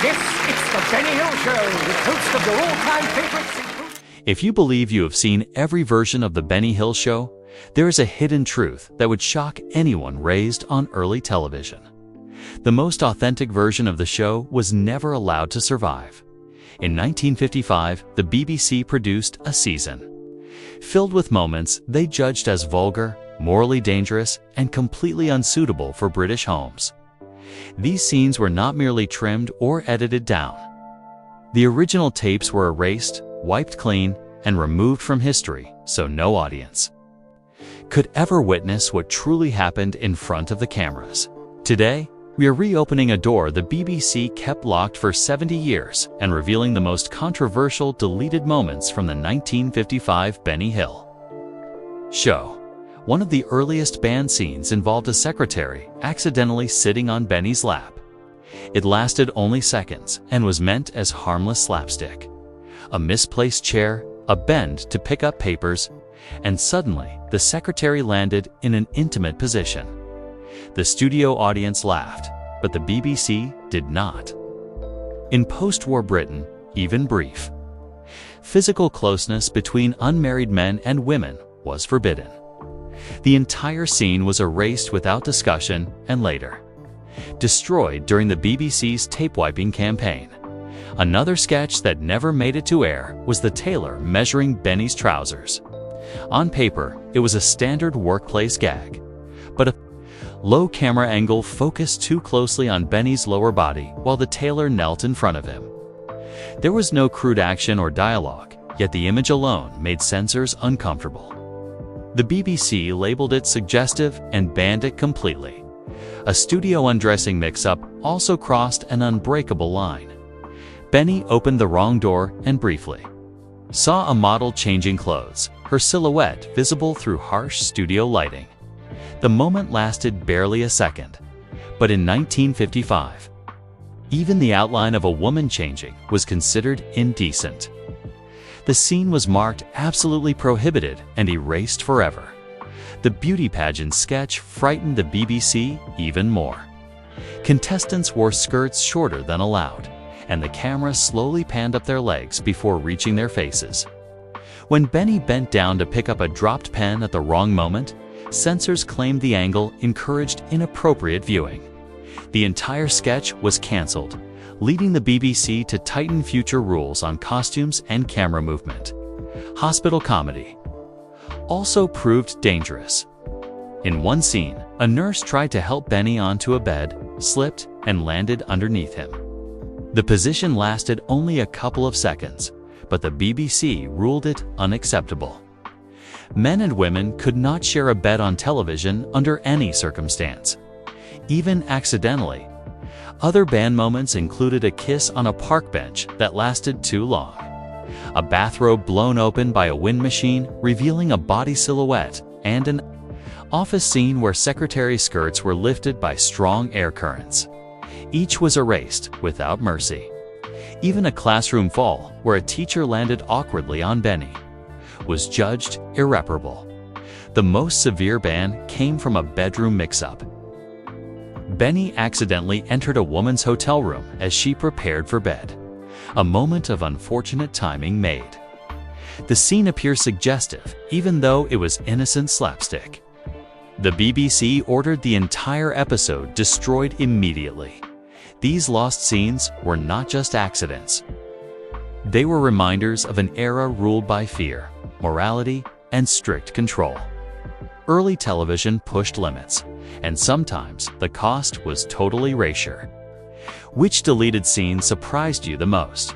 Yes, it's the Benny Hill Show, with hosts of your all-time favorites. If you believe you have seen every version of The Benny Hill Show, there is a hidden truth that would shock anyone raised on early television. The most authentic version of the show was never allowed to survive. In 1955, the BBC produced a season filled with moments they judged as vulgar, morally dangerous, and completely unsuitable for British homes. These scenes were not merely trimmed or edited down. The original tapes were erased, wiped clean, and removed from history so no audience could ever witness what truly happened in front of the cameras. Today, we are reopening a door the BBC kept locked for 70 years and revealing the most controversial deleted moments from the 1955 Benny Hill Show. One of the earliest banned scenes involved a secretary accidentally sitting on Benny's lap. It lasted only seconds and was meant as harmless slapstick. A misplaced chair, a bend to pick up papers, and suddenly the secretary landed in an intimate position. The studio audience laughed, but the BBC did not. In post-war Britain, even brief physical closeness between unmarried men and women was forbidden. The entire scene was erased without discussion and later destroyed during the BBC's tape-wiping campaign. Another sketch that never made it to air was the tailor measuring Benny's trousers. On paper, it was a standard workplace gag, but a low camera angle focused too closely on Benny's lower body while the tailor knelt in front of him. There was no crude action or dialogue, yet the image alone made censors uncomfortable. The BBC labeled it suggestive and banned it completely. A studio undressing mix-up also crossed an unbreakable line. Benny opened the wrong door and briefly saw a model changing clothes, her silhouette visible through harsh studio lighting. The moment lasted barely a second, but in 1955, even the outline of a woman changing was considered indecent. The scene was marked absolutely prohibited and erased forever. The beauty pageant sketch frightened the BBC even more. Contestants wore skirts shorter than allowed, and the camera slowly panned up their legs before reaching their faces. When Benny bent down to pick up a dropped pen at the wrong moment, censors claimed the angle encouraged inappropriate viewing. The entire sketch was cancelled, leading the BBC to tighten future rules on costumes and camera movement. Hospital comedy also proved dangerous. In one scene, a nurse tried to help Benny onto a bed, slipped, and landed underneath him. The position lasted only a couple of seconds, but the BBC ruled it unacceptable. Men and women could not share a bed on television under any circumstance, even accidentally. Other banned moments included a kiss on a park bench that lasted too long, a bathrobe blown open by a wind machine revealing a body silhouette, and an office scene where secretary skirts were lifted by strong air currents. Each was erased without mercy. Even a classroom fall, where a teacher landed awkwardly on Benny, was judged irreparable. The most severe ban came from a bedroom mix-up. Benny accidentally entered a woman's hotel room as she prepared for bed. A moment of unfortunate timing made the scene appear suggestive, even though it was innocent slapstick. The BBC ordered the entire episode destroyed immediately. These lost scenes were not just accidents. They were reminders of an era ruled by fear, morality, and strict control. Early television pushed limits, and sometimes the cost was total erasure. Which deleted scene surprised you the most?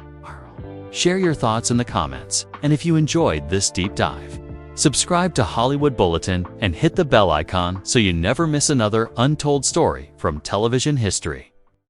Share your thoughts in the comments, and if you enjoyed this deep dive, subscribe to Hollywood Bulletin and hit the bell icon so you never miss another untold story from television history.